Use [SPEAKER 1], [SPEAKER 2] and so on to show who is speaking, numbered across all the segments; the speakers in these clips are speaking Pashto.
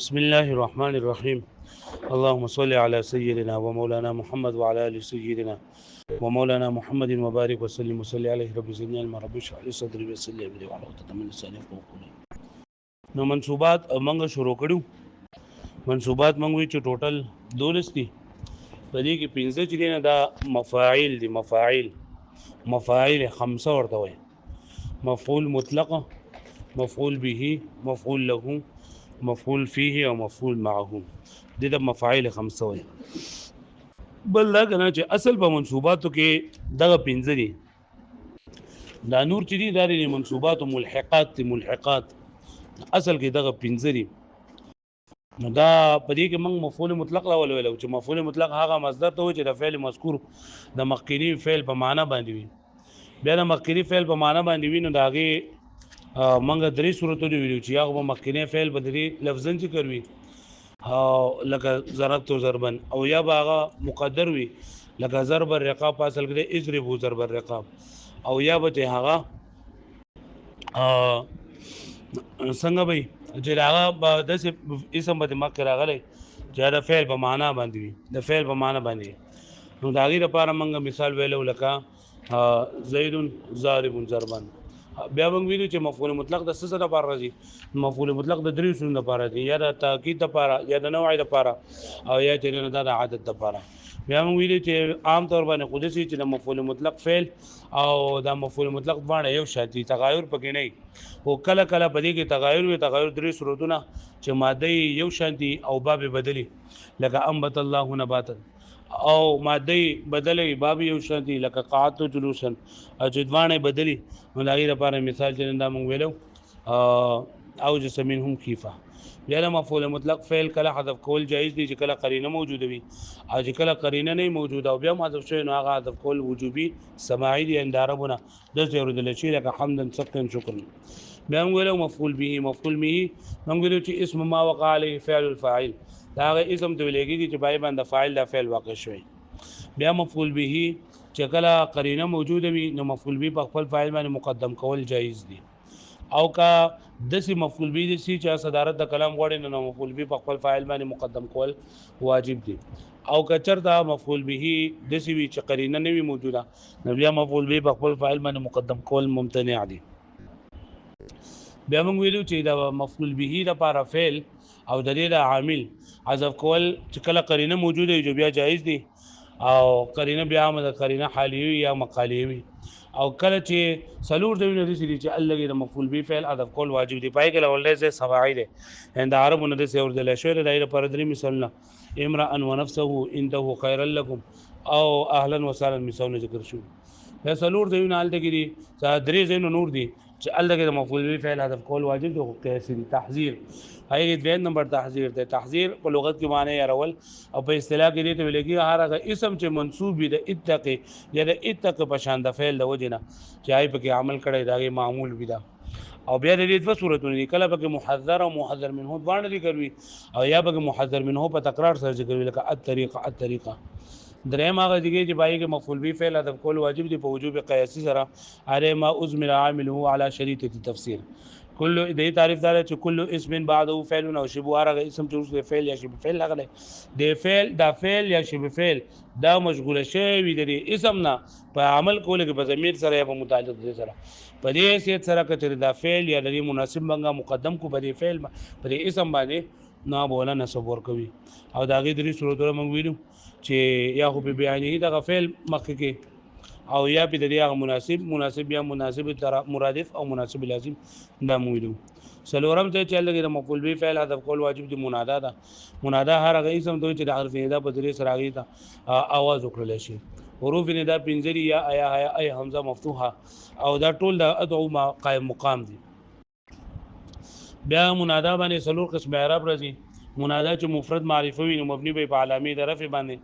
[SPEAKER 1] بسم الله الرحمن الرحيم. اللهم صل على سيدنا ومولانا محمد وعلى ال سيدنا ومولانا محمد وبارك وسلم وصلي عليه رب زدني علما رب اشرح لي صدري ويسر لي امري واحلل عقدة من لساني يفقهوا قولي. نو منصوبات منګه شروع کړو. منصوبات منګوي چې ټوټل 12 دي. په دې کې 15 چې نه دا مفاعیل دي. مفاعیل 5 ورته وي. مفعول مطلق، مفعول به، مفعول له، مفعول فيه او مفعول معه. دې د مفاعیل 5 وي. بل دا کنه چې اصل په منصوباتو کې دغه 15 دي. دا نور چې دي دا د منصوباتو ملحقات اصل کې دغه 15 دي. نو دا په دې کې موږ مفعول مطلق راول ویلو چې مفعول مطلق هغه مصدر ته وي چې د فعل مذکور د مخکینی فعل په معنا باندې وي. بیا د مخکینی فعل په معنا باندې وي نو داغه موږ درې صورتونه ویلو چې هغه مخکینی فعل په درې لفظن ذکر وي لکه ضربت ضربن او یا هغه مقدر وي لکه ضرب الرقاب اصل کې اضربوا ضرب الرقاب او یا به هغه څنګه به چې هغه د اسم په دماغ کې راغلی چې دا فعل په معنا باندې وي د فعل په معنا باندې نو دا غیر لپاره موږ مثال ویلو لکه زید ضارب ضربن. بیا موږ ویلو چې مفعول مطلق د څه لپاره راځي. مفعول مطلق د درې شنو لپاره دی یا د تاکید لپاره یا د نوع لپاره او یا چې د عادت لپاره. بیا موږ ویلو چې عام طور باندې قدسي چې د مفعول مطلق فعل او د مفعول مطلق باندې یو شاتي تغایر پکې نه او کله کله په دې کې تغایر درې صورتونه چې ماده یو شانتي او باب بدلی لکه انبت الله نباتا او ماده بدلی باب یو شانتي لکه قعدت جلوسا اجدوانه بدلی. نو لغیر لپاره مثال چې دا موږ ویلو او جسمنهم خيفه. بیا د مفعول مطلق فعل کله حذف کول جایز دي چې کله قرینه موجوده وي او چې کله قرینه نه موجوده او بیا حذف شوی نو هغه حذف کول وجوبي سماعي دي عند عربونه د ضرورت لشي لکه حمدا سبقا شکرا. بیا موږ ویلو مفعول به موږ ویلو چې اسم ما وقع عليه فعل الفاعل دا هغه اسم ته لګیږي چې پای باندې فاعل د فعل واقع شوی. بیا مفعول به چې کله قرینه موجوده وي نو مفعول به په خپل فاعل باندې مقدم کول جایز دي او کا دسی مفعول به دي چې صدارت د کلام غوړي نو مفعول به په خپل فاعل باندې مقدم کول واجب دي او کچر دا مفعول به دسی وی چې قرینه نه وي موجوده نو بیا مفعول به په خپل فاعل باندې مقدم کول ممتنع دي. بیا موږ ویلو چې دا مفعول به لپاره فعل او د دې عامل حذف کول چې کله قرینه موجوده وي بیا جایز دي او قرینه بیا د قرینه حالیوي یا مقالیوي او کله چې سلور د وینې دي چې الګي د مفعول به فعل حذف کول واجب دي. پای کې ولې زه سواعد عند عربونه د سور د لشویر دایره پر درې مثالنا امرا ان ونفسه انده خير لكم او اهلا وسهلا مثال ذکر شو. یا سلور د وینې حالت کې دي درې زینو نور دي چې الګي د مفعول به فعل حذف کول واجب دي. کیسې دي تحذير هغه دویم نمبر تحذير ده. تحذير په لغت کې معنی يرول او په اصطلاح کې دي ته ولګي هغه اسم چې منصوب وي د اتقي یا د اتق په شان د فعل د وجنه چې هاي په کې عمل کړي داغه معمول وي دا او بیا د دې دوه صورتونه دي کله په محذر او محذر منه باندې ذکر وي او یا په محذر منه په تکرار سره ذکر وي لکه الطريقه. دریم هغه دیږي چې پای کې مفعول به فعل حذف کول واجب دي په وجوب قیاسی سره اره ما ازمل عامله على شریطه التفسير. کل دې تعریف دار چې کل اسم بعده فعل او شبه هغه اسم چې اوس فعل یا شبه فعل لغله د فعل دا فعل یا شبه فعل دا مشغوله شوی دی اسم نه په عمل کول کې په ضمیر سره یا په متعلق دي سره په دې حیثیت سره کچره دا فعل یا د مناسب منګه مقدم کو په دې فعل په دې اسم باندې نه بوله نسب ور کوي او دا غي درې صورتونه موږ ویلو چې یا خو به بیانې دا فعل مخکې کې او یا په دې هغه مناسب یا مناسب مرادف او مناسب لازم دا مویلو. سلورم ته چې لګي د مفعول به فعل حذف کول واجب دي. منادا دا منادا هر هغه اسم ته چې د حرف ندا په ذریعہ سره غي تا आवाज وکړل شي. حروف ندا پنځري یا ای حمزه مفتوحه او دا ټول د ادعو ما قائم مقام دي. بیا منادا باندې سلور قسم اعراب راځي. منادا چې مفرد معرفه وي نو مبني به په علامه د رفع باندې.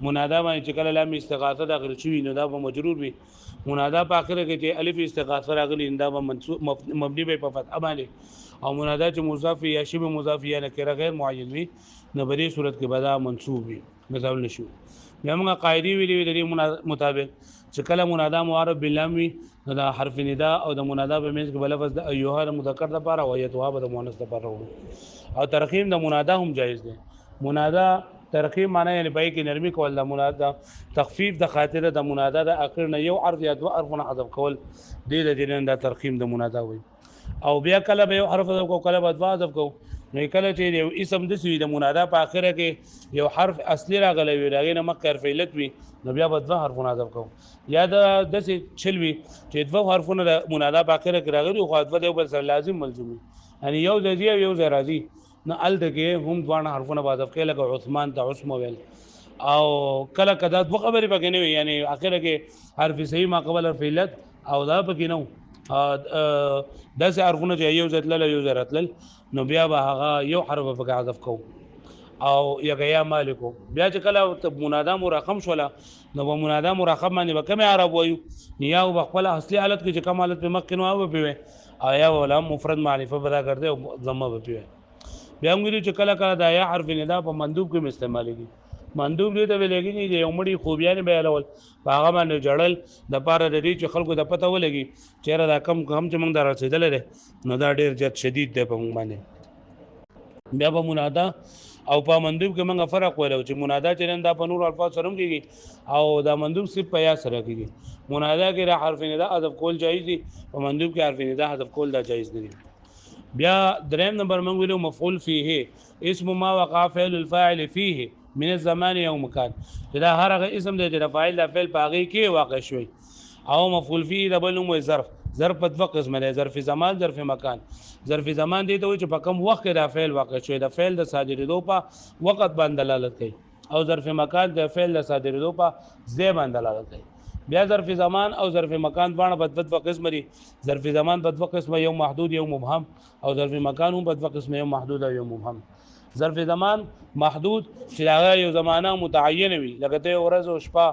[SPEAKER 1] منادا باندې چې کله لام استغاثه داخل شي نو دا به مجرور وي. منادا په اخر کې چې الف استغاثه راغلي دا به منصوب مبني به په فتح باندې او منادا چې مضاف یا شبه مضاف یا نکره غیر معین وي نو په دې صورت کې به دا منصوب وي مثال نشو. بیا موږ قاعده ویلې د دې مطابق چې کله منادا معرب باللام وي نو د حرف ندا او د منادا په منځ کې بل لفظ د ایها د مذکر لپاره او ایتها د مؤنث لپاره وړو او ترخیم د منادا هم جایز دی منادا ترخیم معنی یعنی پای کې نرمي کول د منادا تخفیف د خاطره د منادا د اخر نه یو حرف یا دوه حرفونه حذف کول د دې د ترخیم د منادا وي او بیا کله به یو حرف حذف کو کله به دوه حذف کو نو کله چې یو اسم د سوي د منادا په اخره کې یو حرف اصلي راغلی وي راغی نه مخکې حرف علت وي نو بیا به دوه حرفونه حذف کو یا د داسې چل وي چې دوه حرفونه د منادا په اخره کې راغلي خو دوه د بل سره لازم ملزم وي یعنی یو د دې یو ځای راځي نو الته کې هم دوه حرفونه حذف کړي لکه عثمان ته عثم ویل او کله کدا دوه خبرې پکې نه وي یعنی اخره کې حرف صحیح ما قبل حرف علت او دا پکې نه داسې حرفونه چې یو ځای تلل یو ځای راتلل نو بیا به هغه یو حرف پکې حذف کوو او یا مالکو بیا چې کله منادا مرقم شوله نو په منادا مرقم باندې به کوم عرب وایو یا په خپل اصلي حالت کې چې کوم حالت په مخکې نو او پیوي او یا ولا مفرد معرفه پیدا کړي او ضمه به پیوي بیا موږ چې کله کله دا یا حرف ندا په مندوب کې استعمالېږي مندوب دې ته ویلېږي چې یو مړي خوبیان بیانول هغه باندې جړل د پاره د دې چې خلکو د پته ولګي چیرې دا کم چې موږ دا رسیدل لري نو دا ډېر زیات شدید دی په موږ باندې بیا په منادا او په مندوب کې موږ فرق ولو چې منادا چې دا په نور الفاظ سره کېږي او دا مندوب صرف په یا سره کېږي منادا کې را حرف ندا حذف کول جایز دي په مندوب کې حرف ندا حذف کول دا جایز نه دي بیا دریم نمبر موږ ویلو مفعول فيه اسم ما وقع فعل الفاعل فيه من الزمان او مکان دا هر هغه اسم دی چې د فاعل د فعل په هغه کې واقع شوی او مفعول فيه د بل نوم ظرف په دوه قسمه دی ظرف زمان ظرف مکان ظرف زمان دی ته چې په کوم وخت کې د فعل واقع شوی د فعل د صادرېدو په وخت باندې دلالت کوي او ظرف مکان د فعل د صادرېدو په ځای باندې دلالت کوي بیا ظرف زمان او ظرف مکان باندې په دوه قسم دي ظرف زمان په دوه قسمه یو محدود یو مبهم او ظرف مکان هم په دوه قسمه یو محدود او یو مبهم ظرف زمان محدود چې هغه یو زمانہ متعین وي لکه ته ورځ او شپه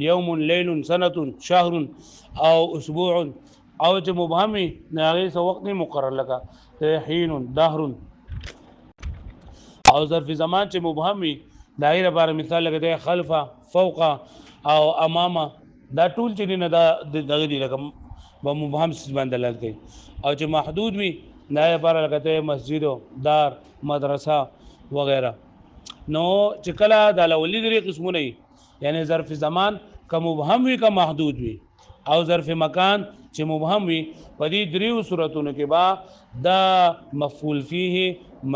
[SPEAKER 1] یوم لیل سنه شهر او اسبوع او چې مبهم وي هغه څه وخت نه مقرر لکه حين دهر او ظرف زمان چې مبهم وي دا غیر لپاره مثال لکه خلفه فوق او امامه دا ټول چې نه دا دغه دي لکه په مبهم باندې دلالت کوي او چې محدود وي دا لپاره لکه مسجد دار مدرسه وغیرہ نو چې کله د لولي درې قسمونه یعنی ظرف زمان که مبهم وي که محدود وي او ظرف مکان چې مبهم وي په دې دریو صورتونو کې با دا مفعول فيه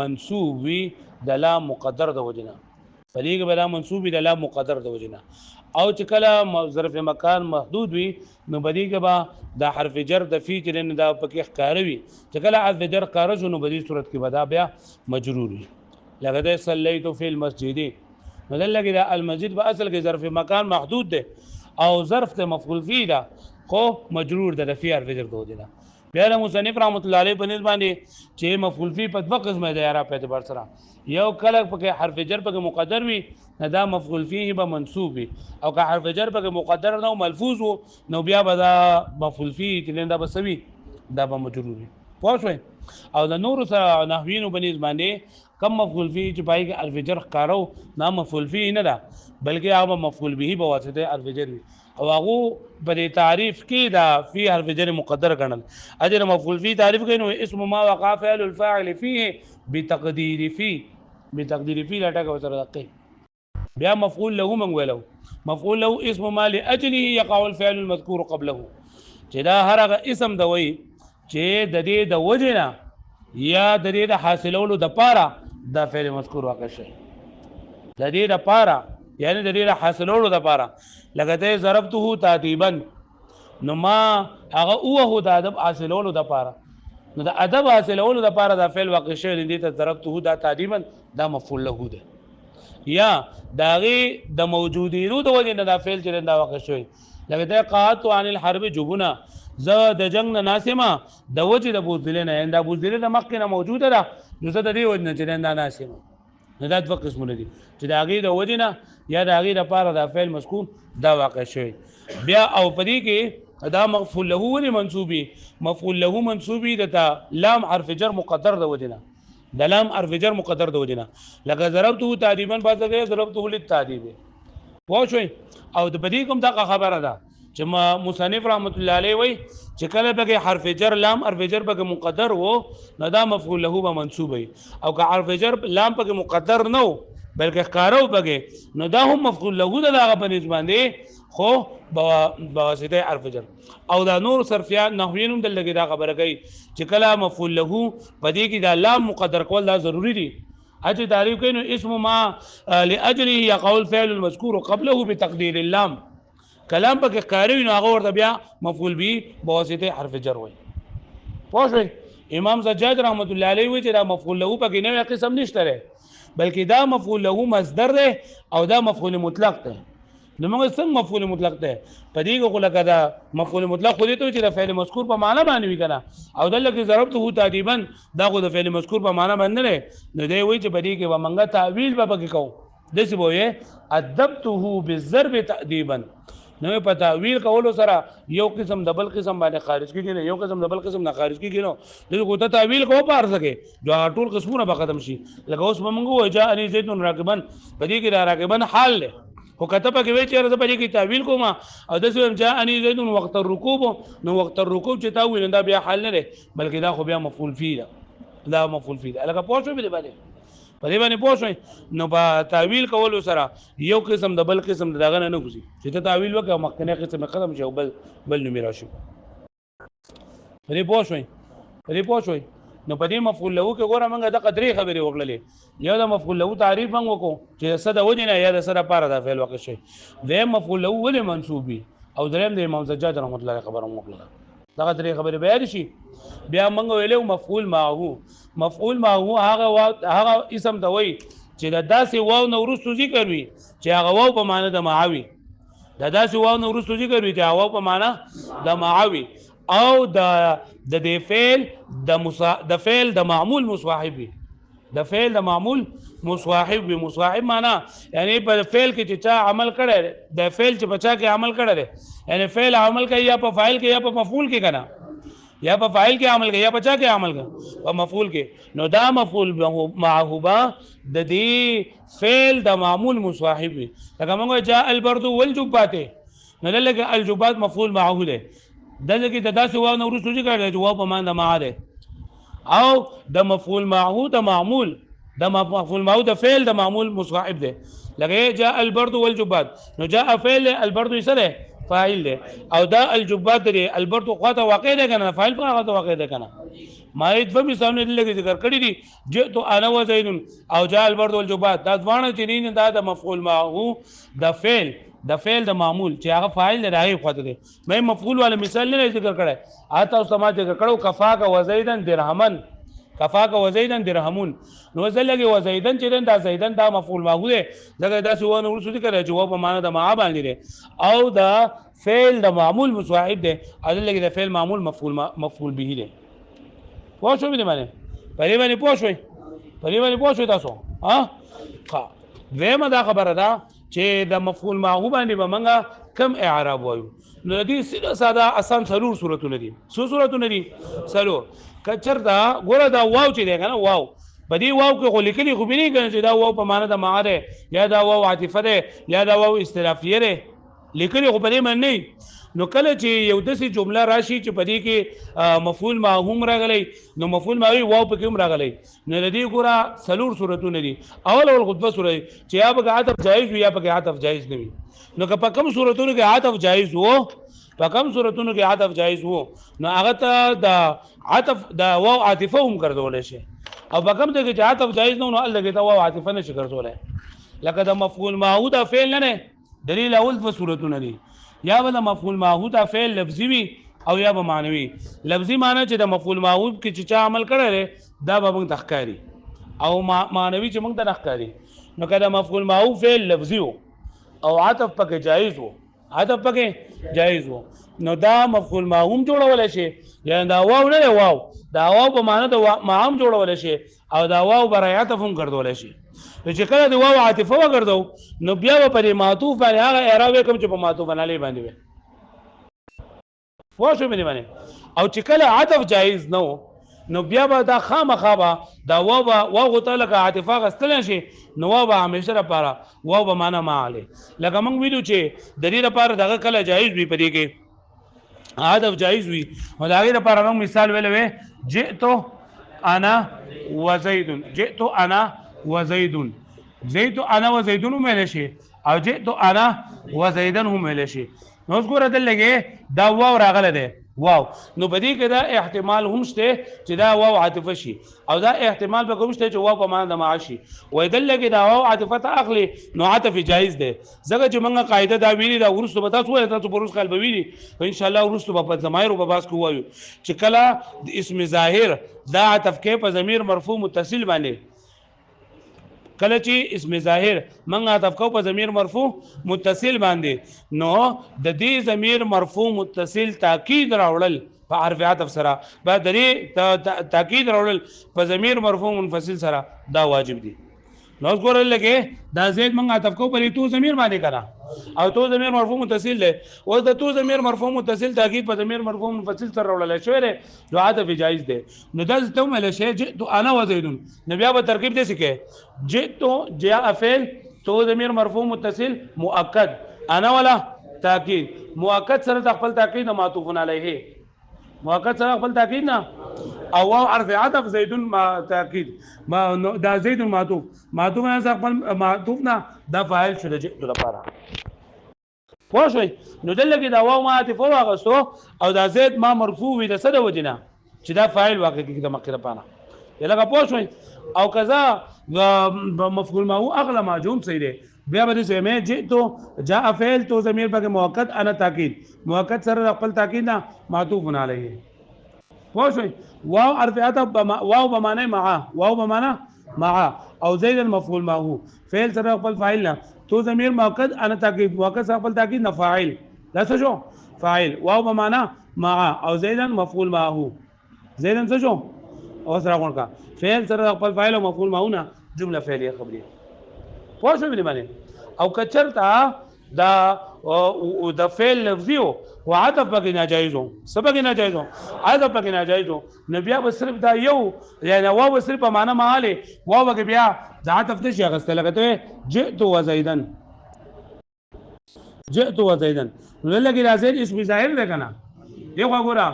[SPEAKER 1] منصوب وي د لا مقدر د وجنه په دې کې بلا منصوب وي د لا مقدر د وجنه او چې کله ظرف مکان محدود وي نو بدی کې با د حرف جر د فی چې نه دا پکې ښکار وي چې کله حرف جر ښکار شو نو بدی صورت کې بدا بیا مجرور وي لکه د صلیت فی المسجد نو دلته دا المسجد په اصل کې ظرف مکان محدود ده او ظرف ته مفعول فی ده خو مجرور ده فی حرف جر د وجنه بیا د مصنف رحمت الله علیه په نسبت باندې چې مفعول فی په دوه قسمه دی را په اعتبار سره یو کله پکې حرف جر پکې مقدر وي دا مفعول فيه به منصوب وي او که حرف جر پکې مقدر نه او ملفوظ وو نو بیا به دا مفعول فيه چې دا بسوي دا به مجرور وي پوه شئ او د نور سره نحوینو بنسبت باندې کم مفعول فيه چې پای کې حرف جر ښکارو نه مفعول فيه نه ده بلکې هغه مفعول به په واسطه حرف جر وي او هغه په تعریف کې دا فی حرف جر مقدر ګڼل اجر مفعول فيه تعریف کوي نو اسم ما وقع فعل الفاعل فيه بتقدير فيه لا ټاکه سره دقه بیا مفعول له من ولو مفعول له اسم ما لاجله يقع الفعل المذكور قبله چې دا هر هغه اسم د وی چې د دې د وجنه یا د دې د حاصلولو د پاره دا فعل مذکور واقع شي د دې د پاره یعنی د دې د حاصلولو د پاره لکه ته ضربته تعذيبا نو ما هغه اوه د ادب حاصلولو د پاره نو د ادب حاصلولو د پاره د فعل واقع شي دې ته ضربته دا تعذيبا دا مفعول له ده یا داغه د موجودینو د وجه نه دا فعل چې دا واقع شوی لکه ته قات عن الحرب جبنا ز د جنگ نه ناسمه د وجه د بوزدل نه دا بوزدل د مخ نه موجوده ده نو زه د دې وجه نه چې دا ناسمه نه دا دوه قسمونه دي چې داغه د وجه نه یا داغه د پاره د فعل مذکور دا واقع شوی بیا او پدې کې دا مفعول له ولې منصوبي مفعول له منصوبي د لام حرف جر مقدر د وجه نه د لام حرف جر مقدر د وجنه لکه ضربته تعذيبا بعد ضربته للتعذيب پوه شئ او د بدی کوم دغه خبره ده چې مصنف رحمت الله علیه وی چې کله به حرف جر لام حرف جر به مقدر وو نو دا مفعول له به منصوب وي او که حرف جر لام به مقدر نه وو بلکې ښکارو به نو دا هم مفعول له د هغه په نسبت باندې خو بواسطه حرف جر او دا نور صرفیات نحویین هم دلته دا خبره کوي چې کله مفعول له په دې کې دا لام مقدر کول دا ضروری دي اجل تعریف کوي نو اسم ما لاجله يقول فعل المذكور قبله بتقدير اللام کلام پکې ښکاری نو هغه ورته بیا مفعول به بواسطه حرف جر وي پوه شئ امام زجاج رحمت الله علیه وی چې دا مفعول له پکې نوې قسم نشته بلکې دا مفعول له مصدر ده او دا مفعول مطلق ده نو موږ څنګه مفعول مطلق ده په دې کې لکه دا مفعول مطلق خو دې ته چې د فعل مذکور په معنا باندې وی کنه او دلته ضربته تعذيبا دا خو د فعل مذکور په معنا باندې نه نو دی وی چې په دې کې به منګه تعویل به پکې کوو دسی به ادبته بالضرب تعذيبا نو په تعویل کولو سره یو قسم د بل قسم باندې خارج کیږي یو قسم د بل قسم نه خارج کیږي نو دغه ته تعویل کو پار سکے جو ټول قسمونه به ختم شي لکه اوس موږ وجا ان زيد راکبن په دې کې دا راکبن حال له خو کته پکې وی چې راځه په دې کې تعویل کوم او د سوم جاء ان زيد وقت الركوب نو وقت الركوب چې تعویل دا بیا حل نه بلکې دا خو بیا مفعول فيه دا مفعول فيه لکه پوه شو به په دې باندې پوه شئ نو په تعویل کولو سره یو قسم د بل قسم دغه نه کوي چې ته تعویل وکړه مخکنه قسم ختم شي بل نو میرا شي په دې پوه شئ نو په دې مفعول له کې ګوره موږ د قدرې خبرې وکړلې یو د مفعول له تعریف موږ وکړو چې صد ودی نه یا د سره پاره د فعل وکړ شي د مفعول له ولې منصوبي او دریم د امام زجاج رحمت الله خبره وکړه دا قدرې خبرې بیان شي بیا موږ ویلو مفعول معه هغه اسم ته وای چې د داسې واو نو ورستو ذکر وي چې هغه واو په معنی د معاوي د داسې واو نو ورستو ذکر وي چې هغه واو په معنی د معاوي او د فعل د فعل د معمول مصاحب د فعل د معمول مصاحب معنا یعنی په فعل کې چې چا عمل کړي د فعل چې بچا کې عمل کړي یعنی فعل عمل کوي یا په فاعل کې یا په مفعول کې کنه یا په فاعل کې عمل کوي یا بچا کې عمل کوي په مفعول کې نو دا مفعول معهوبه د دې فعل د معمول مصاحب لکه موږ جاء البرد والجبات نو لکه الجبات مفعول معه ده دغه کې د داسې واو نو ورسره ذکر دی جواب په معنی د معه ده او د مفعول معه د معمول د مفعول معه د فعل د معمول مصاحب ده لکه جاء البرد والجبات نو جاء فعل البرد سره فاعل ده او دا الجبات ده البرد قوت واقع ده کنه فاعل په هغه واقع ده کنه ما یې په مثالونه لګي ذکر کړی دي جئت انا وزید او جاء البرد والجبات دا ځوانه چې نه دا د مفعول معه د فعل د معمول چې هغه فاعل دی هغه خواته دی مې مفعول والا مثال نه ذکر کړی اته او سماج ذکر کړو کفاک وزیدن درهمن کفاک وزیدن درهمون نو زلګي وزیدن چې دا زیدن دا مفعول معه دی دغه دا سو نو ورسې کړی جواب په معنا د معا باندې دی او دا فعل د معمول مصاحب دی اذلګي د فعل معمول مفعول به دی پوه شو به معنی پرې باندې پوه شو تاسو ها وېما دا خبره ده چې د مفعول معه باندې به منګه کم اعراب وایو نو دې ساده ساده آسان سلور صورتونه دي څو صورتونه دي سلور کچر دا ګوره دا واو چې دی کنه واو په دې واو کې خو لیکلي خو بني کنه چې دا واو په معنی د معاده یا دا واو عاطفه ده یا دا واو استرافیه ده لیکلي خو په دې معنی نو کله چې یو داسې جمله راشي چې په دې کې مفعول معه راغلی نو مفعول معه واو پکې هم راغلی نو د دې ګوره سلور صورتونه دي اول خطبه سورې چې یا پکې عطف جایز وي یا پکې عطف جایز نه وي نو که په کوم صورتونو کې عطف جایز وو په کوم صورتونو کې عطف جایز وو نو هغه ته د عطف د واو عاطفه هم ګرځول شي او په کوم ځای کې عطف جایز نه نو الله کې ته واو عاطفه نشي ګرځولای لکه د مفعول معه د فعل نه دلیل اول په صورتونه دي یا به د مفعول معه د فعل لفظي وي او یا به معنوي لفظي معنی چې د مفعول معه کې چې چا عمل کړی دا به موږ تخکاری او معنوي چې موږ ته نخکاری نو کله مفعول معه فعل لفظي او عطف پکې جایز وو نو دا مفعول معه جوړول شي یا دا واو نه واو دا واو په معنی د معام جوړول شي او دا واو برای عطف هم ګرځول شي چې کله د واو عاطفه وګرځو نو بیا په دې معطوف باندې هغه اعراب کوم چې په معطوف باندې باندې وي پوه شو مې باندې او چې کله عطف جایز نه نو بیا به دا خامخا به دا واو غوته لکه عاطفه غستل شي نو واو به همیشه لپاره واو به معنا معاله لکه موږ ویلو چې د دې لپاره دغه کله جایز وي په دې کې عادف جایز وي او دا غیر لپاره موږ مثال ویلو جئت انا وزید جئت انا وزید زید انا وزید هم شي او جئت انا وزیدن هم شي نو اوس ګوره دلته دا واو راغله ده واو نو بدی کې دا احتمال هم شته چې دا واو عاطفه شي او دا احتمال به کوم شته چې واو په معنا د معاشي وای دلته کې دا واو عاطفه ته اخلي نو عاطفه جایز ده ځکه چې موږ قاعده دا ویلي دا ورسره به تاسو پروس خپل به ویلي ان شاء الله ورسره په ضمیر په باس کو وایو چې کله اسم ظاهر دا عطف کې په ضمیر مرفوع متصل باندې کله چې اسم ظاهر منګه عطف کو په ضمیر مرفوع متصل باندې نو د دې ضمیر مرفوع متصل تاکید راوړل په حرف عطف سره بعد دې تاکید راوړل په ضمیر مرفوع منفصل سره دا واجب دي نو ګورل لګي دا زید منګه عطف کو په تو ضمیر باندې کړه او تو ضمیر مرفوع متصل له او د تو ضمیر مرفوع متصل تاکید په ضمیر مرفوع منفصل سره راوړل شوی دی نو عطف جایز دی نو دا ته مل شي جئت انا وزید نو بیا به ترکیب دې سکه جئت جاء فعل تو ضمیر مرفوع متصل مؤکد انا ولا تاکید مؤکد سره خپل تاکید معطوف علیه مؤکد سره خپل تاکید نه او واو حرف عطف زید ما تاکید ما دا زید معطوف معطوف نه خپل معطوف نه دا فاعل شو د لپاره پوه شئ نو دلته دا واو ما عطف واغستو او دا زید ما مرفوع وي د څه د وجنه چې دا فاعل واقع کیږي د مخکره پانه یلګه پوه شئ او کذا مفعول ما هو اغلى معجوم صحیح دی بیا به څه مې جئتو جاء فعل تو ضمیر پکې مؤکد انا تاکید مؤکد سره خپل تاکید نه معطوف علیه پوه شئ واو حرف عطف واو بمعنی مع او زید المفعول ما هو فعل سره خپل فاعل نه تو ضمیر مؤکد انا تاکید مؤکد سره خپل تاکید نه فاعل دا څه شو فاعل واو بمعنی مع او زید مفعول ما هو زید څه شو او سره کوم کا فعل سره خپل فاعل او مفعول ما هو نه جمله فعلیه خبریه پوه شو باندې او کچرتا دا د فعل لفظي او عطف پکې ناجایز وو سبق ناجایز وو عطف پکې ناجایز وو نو بیا به صرف دا یو یعنی واو صرف په معنا ماله واو کې بیا د عطف ته شي غسته لګته جئت وزیدن نو لګي زید اسم ظاهر ده کنه یو وګوره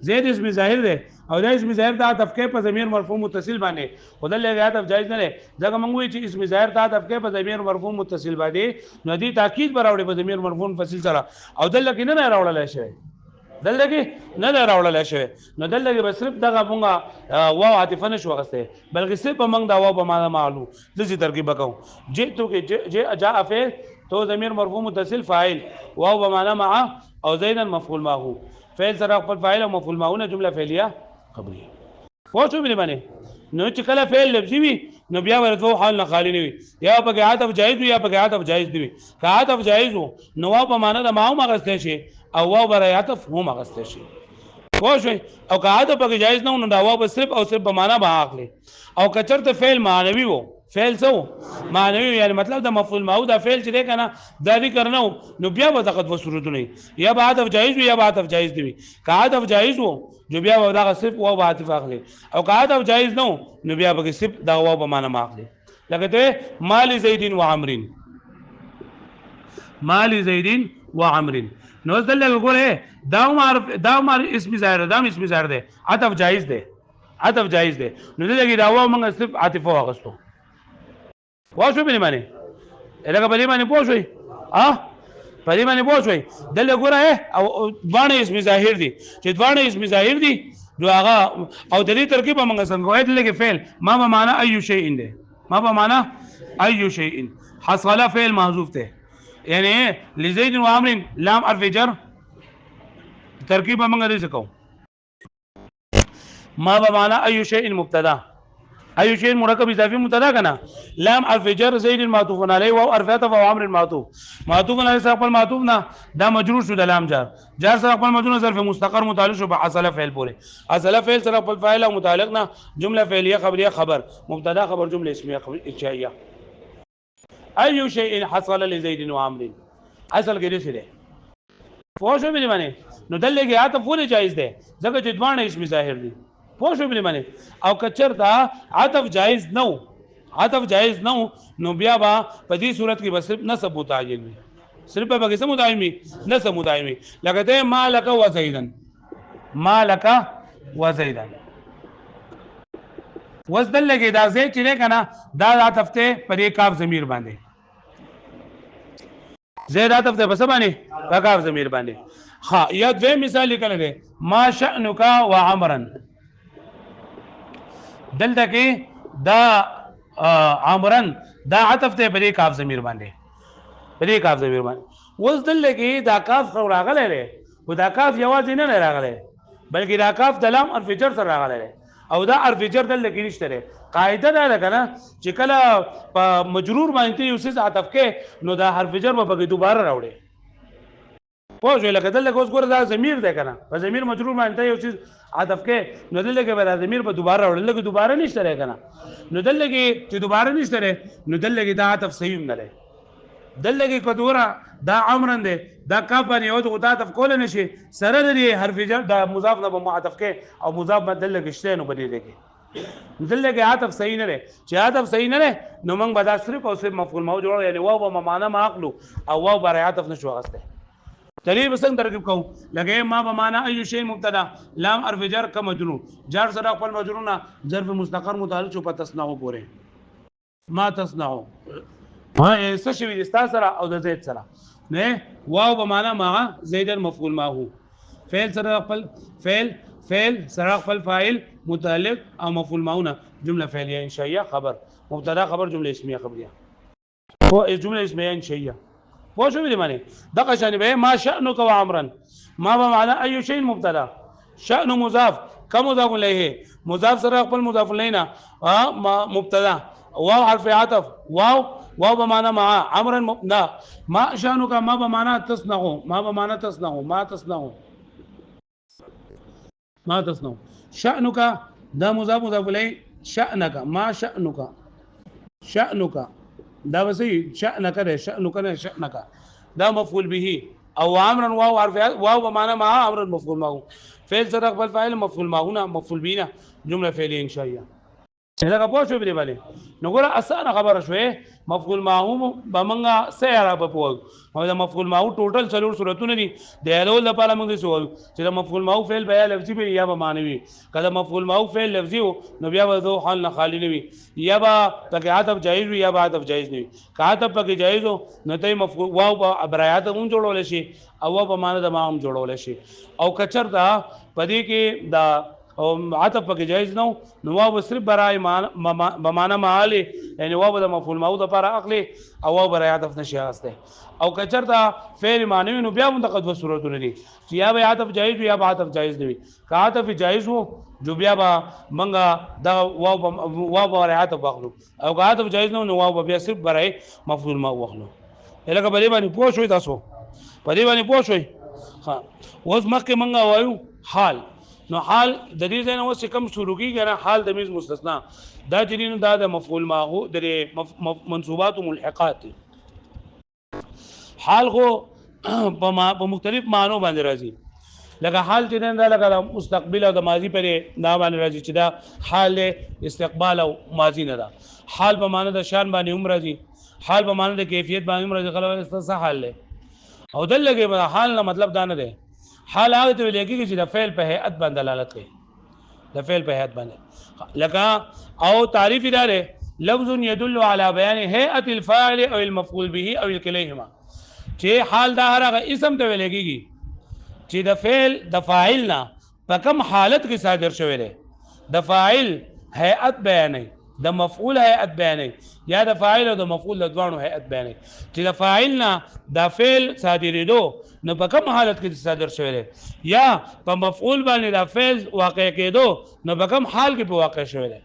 [SPEAKER 1] زید اسم ظاهر ده او دا اسم ظاهر ته عطف کې په ضمیر مرفوع متصل باندې خدای له عطف جایز نه لري ځکه موږ وی چې اسم ظاهر ته عطف کې په ضمیر مرفوع متصل باندې نو دي تاکید براوړي په ضمیر مرفوع متصل سره او دلته کې نه راوړل شي دلته کې نه راوړل شي نو دلته کې صرف دغه مونږه واو عاطفه نشو غسته بلکې صرف مونږ دا واو په معنا معلوم د دې ترکیب وکاو جئتو کې جاء فعل تو ضمیر مرفوع متصل فاعل واو په معنا مع او زیدا مفعول ما هو فعل سره خپل فاعل او مفعول ما هو جمله فعلیه خبريه پوه شو باندې نو چې کله فعل لفظي وي نو بیا ورته حال نه خالی نه وي یا په عطف جایز وي یا په عطف جایز دی که عطف جایز وو نو واو په معنا د ما هم غسته شي او واو بر عطف هم غسته شي پوه شو او که عطف په جایز نه نو دا واو صرف او صرف په معنا به اخلي او کچرته فعل معنوي وو فعل سو معنوي یعنی مطلب د مفعول ما هو دا فعل چې دی کنه دا ذکر نه نو بیا به دغه وسرودونه یا به عطف جایز وي یا به عطف جایز دی که عطف جایز وو جو بیا و دا صرف واو به عطف اخلي او که عطف جایز نه نو بیا به صرف دا واو په معنا اخلي لکه ته مال زید و عمرو مال زید و عمرو نو دلته وګوره دا معرف اسم ظاهر دا اسم ظاهر دی عطف جایز دی نو دلته دا واو موږ صرف عطف واغستو پوه به معنی الګه په دې باندې پوه شئ په دې باندې پوه شئ دلته ګوره او باندې اسم ظاهر دي چې باندې اسم ظاهر دي نو هغه او د دې ترکیب موږ څنګه وایي دلته فعل ما به معنا اي شيء ده ما به معنا اي شيء حصل فعل محذوف ده یعنی لزید و عمرو لام حرف جر ترکیب موږ دې څه کوو ما به معنا اي شيء مبتدا اي شيء مرکب اضافي مبتدا کنه لام حرف جر زید معطوف علیه و حرف عطف و عمرو معطوف علیه سره خپل معطوف نه دا مجرور شو د لام جار سره خپل مجرور ظرف مستقر متعلق شو په حصل فعل پورې حصل فعل سره خپل فاعل او متعلق نه جمله فعلیه خبریه خبر مبتدا خبر جمله اسمیه انشائیه اي شيء حصل لزید و عمرو اصل کې دې څه ده پوه شو مې معنی نو دلته کې عطف ولې جایز ده ځکه چې دوانه اسم ظاهر دي پوه شو باندې او کچرتا عطف جایز نو عطف جایز نو نو بیا با په دې صورت کې بس نسب متعین وي صرف په کې سم متعین وي نسب متعین وي لکه ته مالک و زیدن مالک و زیدن وزدل لګي دا زید چې نه کنه دا عطف ته پر یک کاف ضمیر باندې زید عطف ته بس باندې په کاف ضمیر باندې ها یا دوی مثال لیکل دي ما شأنک و عمرا دلته کې دا عمرن دا عطف ته په کاف ضمیر باندې په کاف ضمیر باندې وزدل لګي دا کاف خو راغله لري او دا کاف یوازې نه راغله بلکې دا کاف د لام حرف جر سره راغله او دا حرف جر دل کې نشته لري قاعده دا ده کنه چې کله په مجرور باندې یو څه عطف کې نو دا حرف جر به دوباره راوړي پوه شو لکه دلته اوس ګوره دا ضمیر دی کنه په ضمیر مجرور باندې یو څه عطف کې نو دلته کې به دا ضمیر په دوباره راوړل لکه دوباره نشته لري کنه نو دلته کې چې دوباره نشته لري نو دلته کې دا عطف صحیح نه لري دلته کې کدوره دا عمرن دی دا کاف باندې یو د عطف کول نشي سره لري حرف جر دا مضاف نه به معطف کې او مضاف بدل کې شته نو بدلی کې دلته کې عطف صحیح نه لري چې عطف صحیح نه لري نو موږ به دا صرف او صرف مفعول مو جوړو یعنی واو به معنا ما عقلو او واو بر عطف نشو غسته چلیے بس ترکیب کو لگے ما بمانا ای شی مبتدا لام حرف جر کا مجرور جر سره خپل مجرور نه ظرف مستقر متعلق شو په تصنعو پورې ما تصنعو ها څه شی وستا سره او د زید سره نه واو بمانا ما زیدن مفعول ما هو فعل سره خپل فعل سره خپل فاعل متعلق او مفعول ماونه جمله فعلیه انشائیه خبر مبتدا خبر جمله اسمیه خبریه او جمله اسمیه انشائیه پوه شو دې معنی دغه شان به ما شأنک و عمرا ما بمعنى اي شيء مبتدا شأن مضاف كم مضاف الیه مضاف سره خپل مضاف الینا مبتدا واو حرف عطف واو بمعنى مع عمرا مبتدا ما شأنک ما بمعنى تصنع ما بمعنى تصنع ما تصنع شأنک دا مضاف الیه شأنک ما شأنک دا وسي شأنك ده شأنك دا مفعول به او امرا واو حرف واو بمعنى مع امر مفعول معه فعل سره خپل فاعل مفعول معه مفعول به جمله فعليه انشائيه څنګه پوه شو به باندې نو ګوره اسانه خبره شوې مفعول معه بمنګه سیاره په پوه او دا مفعول معه ټوټل څلور صورتونه دي د اول لپاره موږ څه وایو چې دا مفعول معه فعل بیا لفظي به یا به معنوي کله مفعول معه فعل لفظي نو بیا به ذو حال نه خالی نه وي یا به تک عطف جایز وي یا به عطف جایز نه وي که عطف پکې جایز نو ته مفعول واو به ابرایات هم جوړول شي او په معنی د ما هم جوړول شي او کچرتا پدې کې دا او عطف پکې جایز نو واو صرف برای بمعنى معالی یعنی واو د مفعول معه د پر اخلي او واو برای عطف نشي غسته او کچرتا فعل معنوي نو بیا منتقد و صورتونه دي چې یا به عطف جایز یا به عطف جایز نه وي که عطف جایز وو جو بیا به منګه دا واو برای عطف واخلو او که عطف جایز نو واو بیا صرف برای مفعول معه واخلو الګ په دې باندې پوه شوي تاسو په دې باندې پوه شوي ها اوس مخکې منګه وایو حال نو حال د دې ځای نه اوس کم شروع کیږي نه حال د میز مستثنا دا چې دا د مفعول معه د منصوبات او ملحقات حال خو په مختلف معنو باندې راځي لکه حال چې دا لکه مستقبل او د ماضی پر دا باندې راځي چې دا حال استقبال او ماضی نه ده حال په معنی د شان باندې هم راځي حال په معنی د کیفیت باندې هم راځي خلک استثنا حال له او دلته حال نه مطلب دا نه ده حال هغه ته ویل کېږي چې د فعل په هيئت باندې دلالت کوي د فعل په هيئت باندې لکه او تعریف اداره لفظ يدل على بيان هيئه الفاعل او المفعول به او كليهما چې حال دا هغه اسم ته ویل کېږي چې د فعل د فاعل نه په کوم حالت کې صادر شوی دی د فاعل هيئت بیانوي د مفعول هيئت بیانوي یا د فاعل او د مفعول د دوانو هيئت بیانوي چې د فاعل نه د فعل صادرېدو نو په کوم حالت کې صادر شوی دی یا په مفعول باندې د فعل واقع کېدو نو په کوم حال کې په واقع شوی دی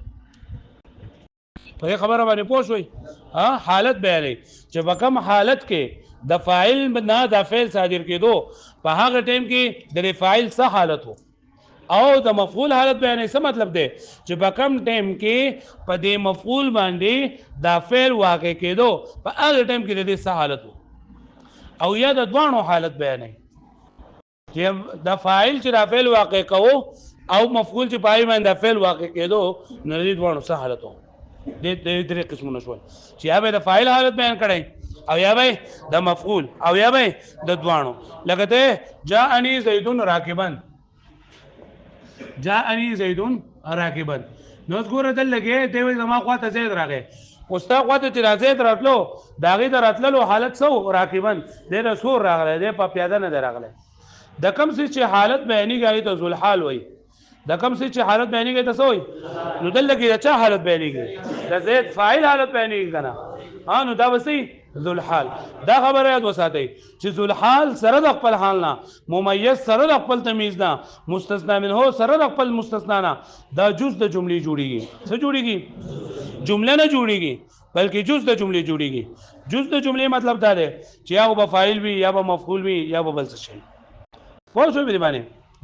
[SPEAKER 1] په خبره باندې پوه شوي حالت بیانوي چې په کوم حالت کې د فاعل نه د فعل صادر کېدو په هغه ټیم کې د فاعل څه حالت وو او د مفعول حالت بیانې څه مطلب دی چې په کم ټیم کې په دې مفعول باندې دا فعل واقع کېدو په هغه ټیم کې د دې څه حالت وو او یا د دوانو حالت بیانې چې د فاعل چې دا فعل واقع کوو او مفعول چې پای باندې فعل واقع کېدو نو دې دوه څه حالت وو دې درې قسمونه شول چې یا به د فاعل حالت بیان کړي او یا به د مفعول او یا به د دوانو لکه ته جاءنی زیدون راکبا جاءنی زیدون راکبا نو ګوره دل لګي ته زما خواته زید راغی مستا خواته چې زید راتلو داغه دراتلو حالت سو راکبا د رسول راغله د په پیاده نه راغله د کم څه چې حالت بیانې غوي ته ذل حال وای د کم څه چې حالت بیانې غوي ته سوې نو دل لګي چې حالت بیانې غوي د زید فاعل حالت بیانې کنه ها نو دا وسی ذل حال دا خبره یاد وساتئ چې ذل حال سره د خپل حال نه ممیز سره د خپل تمیز نه مستثنا منه سره د خپل مستثنا نه دا جز د جملې جوړیږي څه جوړیږي جمله نه جوړیږي بلکې جز د جملې جوړیږي جز د جملې مطلب دا دی چې یا به فاعل وي یا به مفعول وي یا به بل څه شي پوه شو به باندې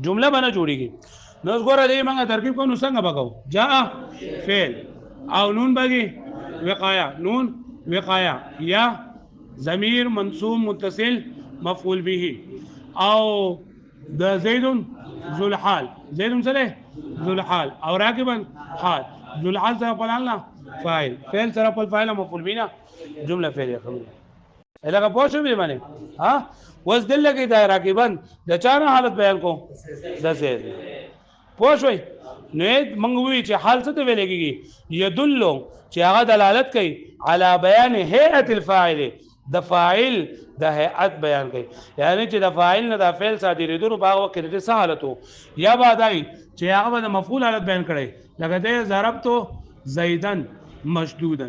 [SPEAKER 1] جمله باندې جوړیږي نو ګوره دې موږ ترکیب کوو نو څنګه وکاو جاء فعل او نون بږي وقایا نون وقایا یا ضمیر منصوب متصل مفعول به او د زید ذو الحال زید سره ذو الحال او راکبا حال ذو الحال سره په حال فاعل فعل سره په فاعل مفعول به جمله فعلیه کوم الهغه پوه شو به باندې ها وس دل لګی دا راکبا د چانه حالت بیان کو د زید پوه شوي نو موږ وی چې حال څه ته ویل کېږي یدل چې هغه دلالت کوي علی بیان هیئت الفاعل د فاعل د هیئت بیان کوي یعنی چې د فاعل نه د فعل صادریدونو په وخت کې د حالتو یا بعدای چې هغه د مفعول حالت بیان کړي لکه د ضربتو زیدن مشدودا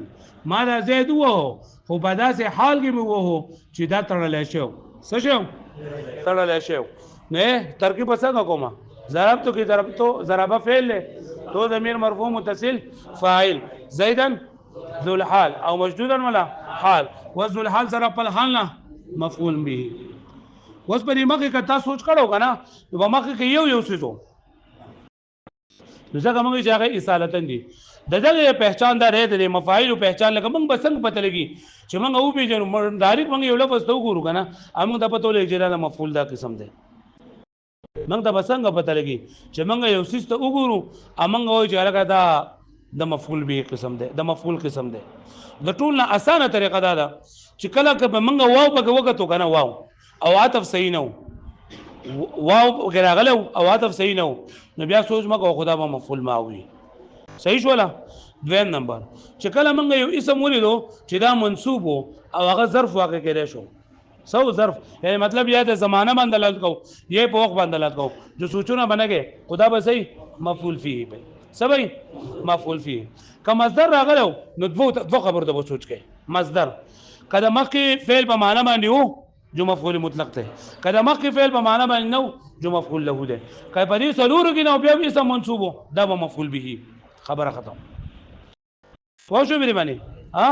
[SPEAKER 1] ما دا زید وو خو په داسې حال کې مو وو چې دا تړل شو څه شو تړل شو نه ترکیب څنګه کومه ضربتو کې ضرب فعل له تو ضمیر مرفوع متصل فاعل زیدا ذو الحال او مشدودا ولا حال وذو الحال سره په حال نه مفعول به اوس په دې مخه کې تاسو سوچ کړو کنه په مخه کې یو څه نو څنګه موږ چې هغه اصالتن دي د دغه پہچان دار دی مفاعل او پہچان لکه موږ بسنګ پته لګي چې موږ او پیژنو ډایرکټ موږ یو لفظ تو ګورو کنه موږ د پته لګي چې دا مفعول دا قسم دی موږ د بسنګ پته لګي چې موږ یو سیس ته وګورو موږ وایو چې هغه دا د مفعول به قسم دی د مفعول قسم دی د ټول نه اسانه طریقه دا ده چې کله که موږ واو په وګتو کنه واو او عطف صحیح نه واو غراغله او عطف صحیح نه نو بیا سوچ مکو خدا به مفعول ماوي صحیح شولا دویم نمبر چې کله موږ یو اسم ولیدو چې دا منصوب او هغه ظرف واقع کړي شو سو ظرف یعنی مطلب یا د زمانہ باندې دلالت کو یہ په وخت باندې دلالت کو جو سوچونه بنګي خدا به صحیح مفعول فيه به سبي مفعول فيه که مصدر راغلو نو دو خبر د سوچ کې مصدر کله مخکې فعل په معنا باندې وو جو مفعول مطلق ته کله مخکې فعل په معنا باندې نو جو مفعول له ده کله په دې سلور کې نو بیا اسم منصوب دا به مفعول به خبره ختم پوه شو به باندې ها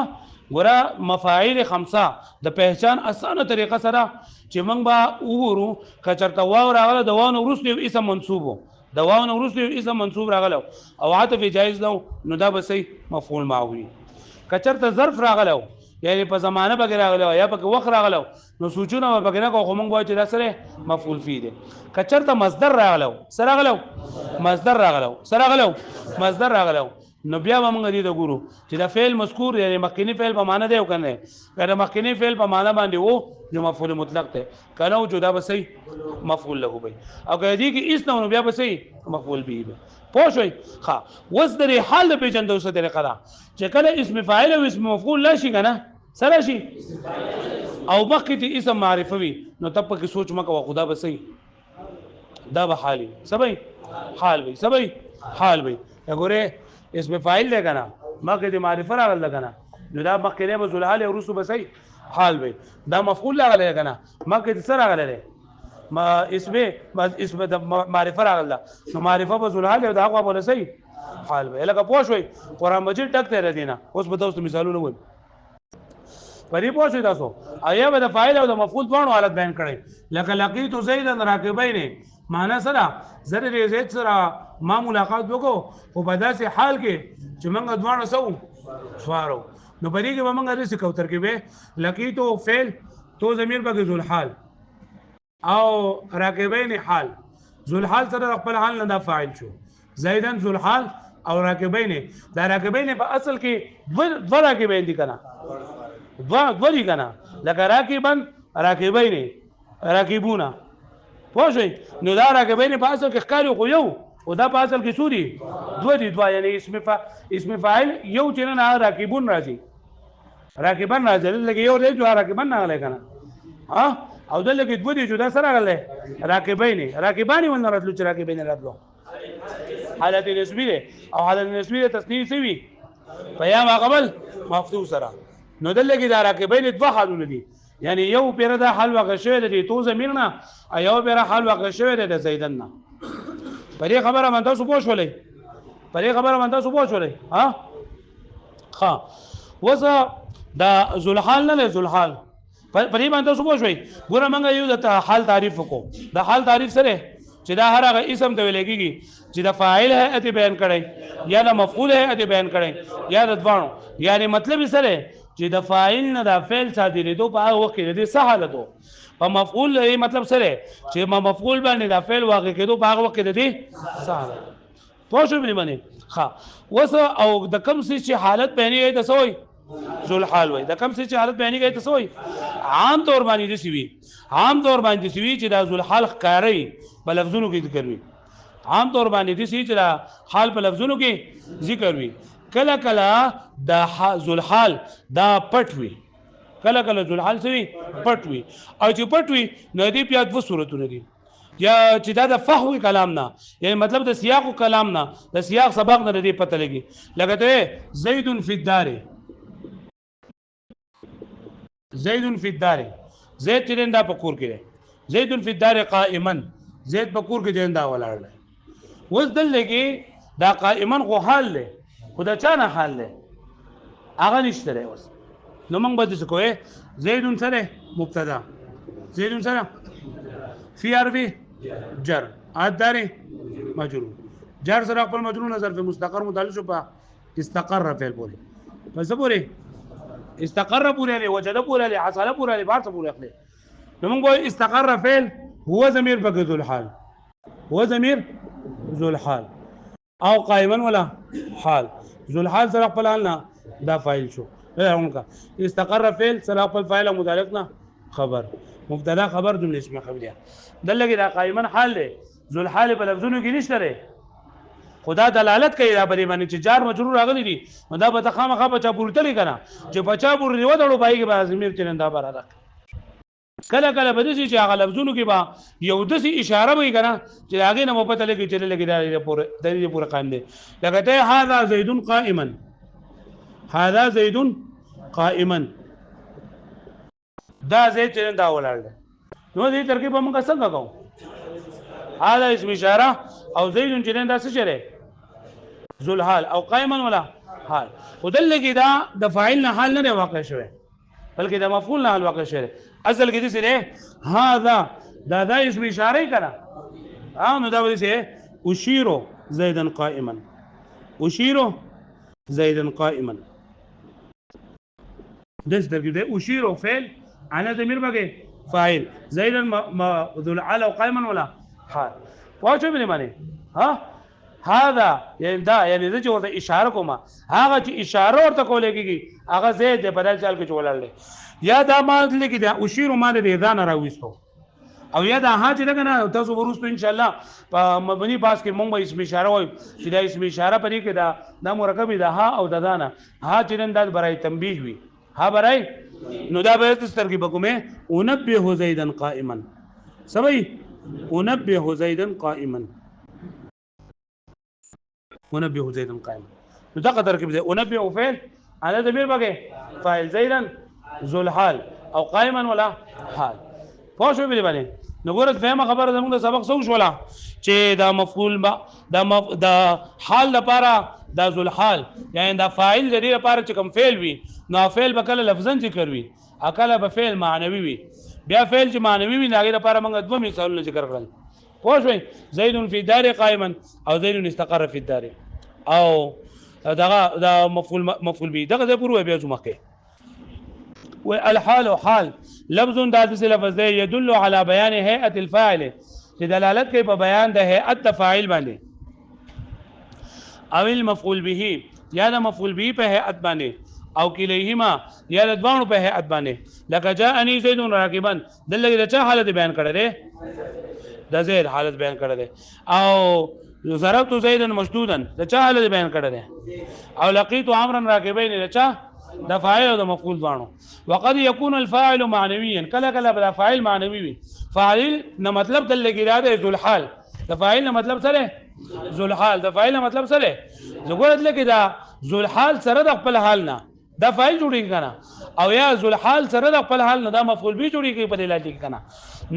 [SPEAKER 1] ګوره مفاعیل خمسه د پہچان اسانه طریقه سره چې موږ به وګورو کچرته واو راغله د واو نو وروسته اسم منصوب د واو نو وروسته اسم منصوب راغله او عاطف جایز نو دا به صحیح مفعول معوي کچرته ظرف راغله یعنی په زمانه بګ راغله یا په وخت راغله نو سوچونه بګ نه کوم موږ وایو چې دا سره مفعول فيه دي کچرته مصدر راغله سره راغله مصدر راغله سره راغله مصدر راغله نو بیا موږ دې د ګورو چې دا فعل مذکور یعنی مخکینی فعل په معنا دی او کنه کله مخکینی فعل په معنا باندې وو جو مفعول مطلق ته کله او جدا به صحیح مفعول له وي او کله دې کې اس نو بیا به صحیح مفعول به پوه شئ ها وس درې حال په چندو څه طریقه ده چې کله اسم فاعل او اسم مفعول لا شي کنه سره شي او بقیت اسم معرفه وي نو تب کې سوچ مکه خدا به صحیح دا به حالي سبي حال وي سبي حال وي وګوره اسم فاعل دی کنه مکه د معرفه راغله کنه نو دا مکه له ذل حال او رسو به صحیح حال وي دا مفعول راغله کنه مکه سره راغله ما اسم د معرفه راغله نو معرفه به ذل حال او دا هغه به صحیح حال وي لکه پوه شوي قران مجید ټک ته ردینه اوس به تاسو مثالونه وایي پرې پوه شئ تاسو آیا به د فاعل او د مفعول دوه حالت بیان کړي لکه لقیت زیدا راکبین معنا سره زره زید سره ما ملاقات وکړو او په داسې حال کې چې موږ دوه سو سوارو نو پرې کې به موږ رسې کوتر کې به لقیت فعل تو ضمیر به ذل حال او راکبین حال ذوالحال سره خپل حال نه دا فاعل شو زیدن ذوالحال او راکبین دا راکبین په اصل کې دو راکبین دي کنه دو دي کنه لکه راکبن راکبین راکبونا پوه شئ نو دا راکبین په اصل کې ښکاري خو یو او دا په اصل کې څو دي دو یعنی اسم فاعل یو چې نه راکبون راځي راکبن راځي لکه یو دی جو راکبن نه غلی کنه ها او دلته کې دوه دي جدا سره غلې راکبانی ول راتلو چې راکبین راتلو حالت نسبی ده او حالت نسبی ده تصنیف سوي پیام قبل مفتوح سره نو دلته کې دا راکبین دوه حالونه دي یعنی یو پیر دا حال واقع شوی دی تو زمیرنا ایو پیر حال واقع شوی دی د زیدن نه پرې خبره من تاسو پوښولې ها ها وسه دا ذوالحال نه ذوالحال پرې باندې تاسو پوښوي ګوره موږ یو د حال تعریف وکړو د حال تعریف سره چې دا هر هغه اسم ته ویل کېږي چې د فاعل هيئت بیان کړي یا د مفعول هيئت بیان کړي یا د دوانو یعنی مطلب یې سره چې د فاعل نه د فعل صادرېدو په هغه وخت کې د څه حالت وو په مفعول یې مطلب سره چې مفعول باندې د فعل واقع کېدو په هغه وخت کې د دې څه حالت پوه شو باندې ښه وسه او د کوم څه چې حالت بیانې د سوې ذوالحال وای د کوم څه چې حالت بیانې کوي تاسو وای عام طور باندې دي سوي چې دا ذوالحال ښکاری په لفظونو کې ذکر وي عام طور باندې دي چې دا حال په لفظونو کې ذکر وي کله کله دا ذوالحال دا پټ وي ذوالحال سوي پټ وي او چې پټ وي نو دې په دوه صورتونه دي یا چې دا د فحوی کلام نه یعنی مطلب د سیاق کلام نه د سیاق سبق نه دې پته لګي لکه ته زید فی الدار زید فی الدار زید چې دا پکور کې زید فی الدار قائما زید پکور کې جندا ولاړ دی اوس دلته کې دا قائما خو حال دی خدا چا نه حال دی هغه نشته دی اوس نو موږ به څه کوی زید سره مبتدا زید سره فی حرف جر الدار مجرور جر سره خپل مجرور نظر په مستقر متعلق شو په استقر فعل پورې پس پورې استقر پورې لري وجد پورې لري حصل پورې لري بار څه پورې اخلي نو موږ استقر فعل هو ضمیر په ذو الحال هو ضمیر ذو الحال او قائما ولا حال ذو الحال سره خپل حال نه دا فاعل شو هغه استقر فعل سره خپل فاعل متعلق نه خبر مبتدا خبر جمله اسمه خبريه دلته دا قائما حال له ذو الحال په لفظونو کې نشته لري خدا دلالت کوي دا بری باندې چې جار مجرور راغلي دي نو دا به خامخا بچا پورتلی کنه چې بچا پور دی ودړو پای کې به ضمیر چنندا براده کله کله به دي چې هغه لفظونو کې با یو دسي اشاره وي کنه چې هغه نه مو پته لګي چې لګي دا پورې قائم دي لکه ته هذا زید قائما هذا زید قائما دا زید چنندا ولاړ دی نو دې ترکیب موږ څنګه کوو هذا اسم اشاره او زید چنندا څه چره ذو الحال او قائما ولا حال ودلګي دا د فاعل نه حال نه واقع شوی بلکې د مفعول نه حال واقع شوی اصل کې څه ده هذا دا اسم اشاره کړه نو دا ولې څه اشير زيدا قائما اشير زيدا قائما دس درګي ده اشير فعل انا ضمیر بګه فاعل زيدا ذو الحال او قائما ولا حال واچو به معنی ها هذا يعني دا يعني زه چې ورته اشاره کوم هغه چې اشاره ورته کولې کېږي هغه زید په بدل چل کې چولل یا دا ما لیکي دا اشیر ما د اذان راويستو او یا دا ها چې دغه تاسو ورستو ان شاء الله په مبني باس کې مونږ به اسم اشاره وای چې دا اسم اشاره پرې کې دا مرکب دا ها او دا دانا ها چې نن د برای تنبیه وي ها برای نو دا به تستر کې بګومه انبه زیدا قائما سبي انبه زيدا قائما انبه زيدا قائما نو دا قدر کې به انبه فعل انا ضمیر بګه فاعل زيدا ذو الحال او قائما ولا حال پوه شو به باندې نو ګورت فهمه خبره زموږ د سبق سو شولا چې دا مفعول دا حال لپاره دا ذو الحال یعنی دا فاعل د دې لپاره چې کوم فعل وي نو فعل به کله لفظن ذکر وي اکله به فعل معنوي وي بیا فعل چې معنوي وي هغه لپاره موږ دوه مثالونه ذکر کړل پوه شئ زید فی الدار قائما او زید استقر فی الدار او دا مفعول به دغه پورو بیا زمکه والحال حال لفظ دادس لفظ يدل على بيان هيئه الفاعل چې دلالت کوي په بیان د هيئت د فاعل باندې او المفعول به یا د مفعول به په هيئت باندې او کلیهما یا د دوانو په هيئت باندې لکه جاءني زید راکبا دلته د چا حالت بیان کړی دی د زید حالت بیان کړی دی او ضربت زیدا مشدودا د چا حالت بیان کړی دی او لقيت عمرا راکبین د چا د فاعل او د مفعول دوانو وقد يكون الفاعل معنويا کله کله بل فاعل معنوي وي فاعل نه مطلب دلته کې راځي ذل حال د فاعل نه مطلب سره ذل حال د فاعل نه مطلب سره زګورت لکه دا ذل حال سره د خپل حال نه دا فاعل جوړیږي کنه او یا ذل حال سره د خپل حال نه دا مفعول به جوړیږي په دلالت کې کنه